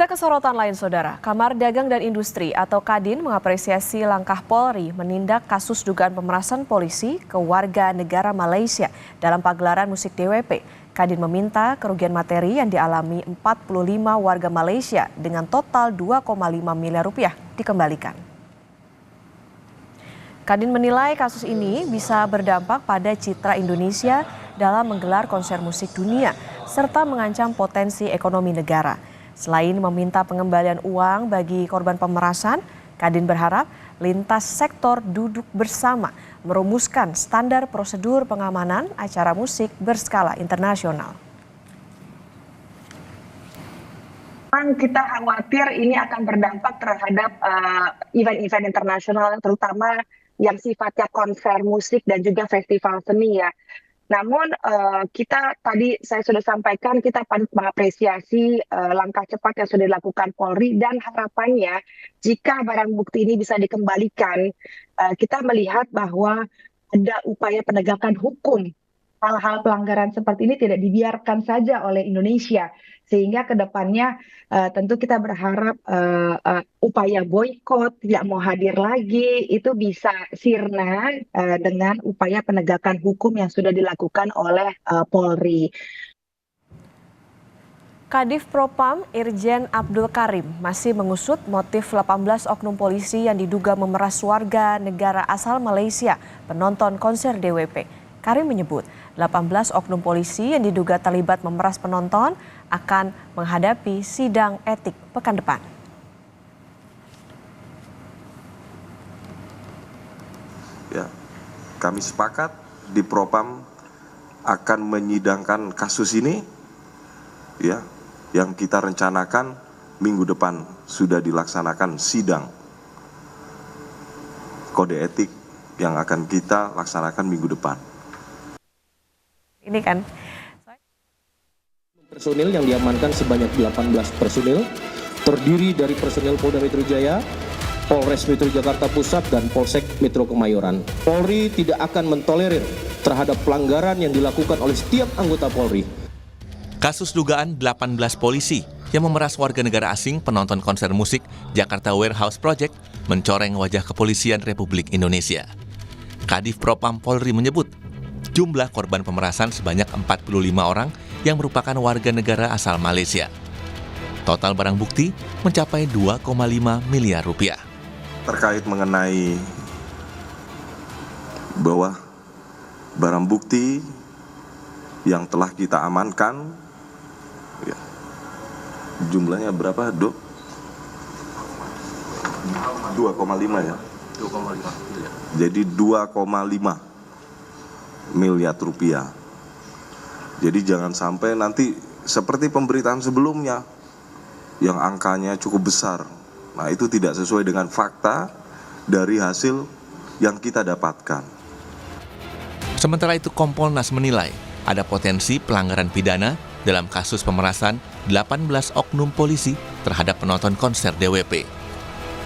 Kita ke sorotan lain, Saudara. Kamar Dagang dan Industri atau Kadin mengapresiasi langkah Polri menindak kasus dugaan pemerasan polisi ke warga negara Malaysia dalam pagelaran musik DWP. Kadin meminta kerugian materi yang dialami 45 warga Malaysia dengan total 2,5 miliar rupiah dikembalikan. Kadin menilai kasus ini bisa berdampak pada citra Indonesia dalam menggelar konser musik dunia serta mengancam potensi ekonomi negara. Selain meminta pengembalian uang bagi korban pemerasan, Kadin berharap lintas sektor duduk bersama merumuskan standar prosedur pengamanan acara musik berskala internasional. Kita khawatir ini akan berdampak terhadap event-event internasional, terutama yang sifatnya konser musik dan juga festival seni ya. Namun saya sudah sampaikan kita patut mengapresiasi langkah cepat yang sudah dilakukan Polri dan harapannya jika barang bukti ini bisa dikembalikan, kita melihat bahwa ada upaya penegakan hukum. Hal-hal pelanggaran seperti ini tidak dibiarkan saja oleh Indonesia, sehingga ke depannya tentu kita berharap upaya boikot tidak mau hadir lagi itu bisa sirna dengan upaya penegakan hukum yang sudah dilakukan oleh Polri. Kadif Propam Irjen Abdul Karim masih mengusut motif 18 oknum polisi yang diduga memeras warga negara asal Malaysia penonton konser DWP. Karim menyebut 18 oknum polisi yang diduga terlibat memeras penonton akan menghadapi sidang etik pekan depan. Ya, kami sepakat di Propam akan menyidangkan kasus ini, ya, yang kita rencanakan minggu depan sudah dilaksanakan sidang kode etik yang akan kita laksanakan minggu depan. Ini kan personil yang diamankan sebanyak 18 personil terdiri dari personil Polda Metro Jaya, Polres Metro Jakarta Pusat dan Polsek Metro Kemayoran. Polri tidak akan mentolerir terhadap pelanggaran yang dilakukan oleh setiap anggota Polri. Kasus dugaan 18 polisi yang memeras warga negara asing penonton konser musik Jakarta Warehouse Project mencoreng wajah kepolisian Republik Indonesia. Kadif Propam Polri menyebut jumlah korban pemerasan sebanyak 45 orang yang merupakan warga negara asal Malaysia. Total barang bukti mencapai 2,5 miliar rupiah. Terkait mengenai bahwa barang bukti yang telah kita amankan, ya, jumlahnya berapa, Dok? 2,5 ya? 2,5. Jadi 2,5 miliar rupiah. Jadi jangan sampai nanti seperti pemberitaan sebelumnya yang angkanya cukup besar. Nah, itu tidak sesuai dengan fakta dari hasil yang kita dapatkan. Sementara itu Kompolnas menilai ada potensi pelanggaran pidana dalam kasus pemerasan 18 oknum polisi terhadap penonton konser DWP.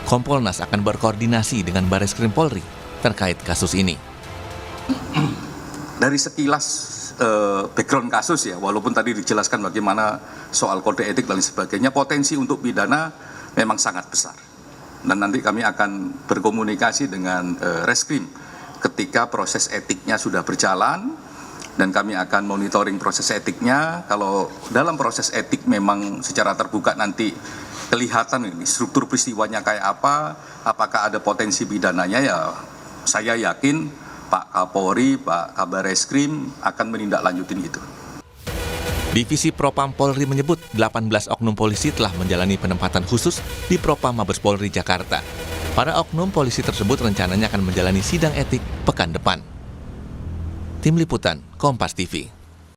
Kompolnas akan berkoordinasi dengan Bareskrim Polri terkait kasus ini. Dari sekilas background kasus ya, walaupun tadi dijelaskan bagaimana soal kode etik dan sebagainya, potensi untuk pidana memang sangat besar. Dan nanti kami akan berkomunikasi dengan Reskrim ketika proses etiknya sudah berjalan, dan kami akan monitoring proses etiknya. Kalau dalam proses etik memang secara terbuka nanti kelihatan ini struktur peristiwanya kayak apa, apakah ada potensi pidananya, ya saya yakin Pak Kapolri, Pak Kabar Reskrim akan menindaklanjutin itu. Divisi Propam Polri menyebut 18 oknum polisi telah menjalani penempatan khusus di Propam Mabes Polri Jakarta. Para oknum polisi tersebut rencananya akan menjalani sidang etik pekan depan. Tim Liputan, Kompas TV.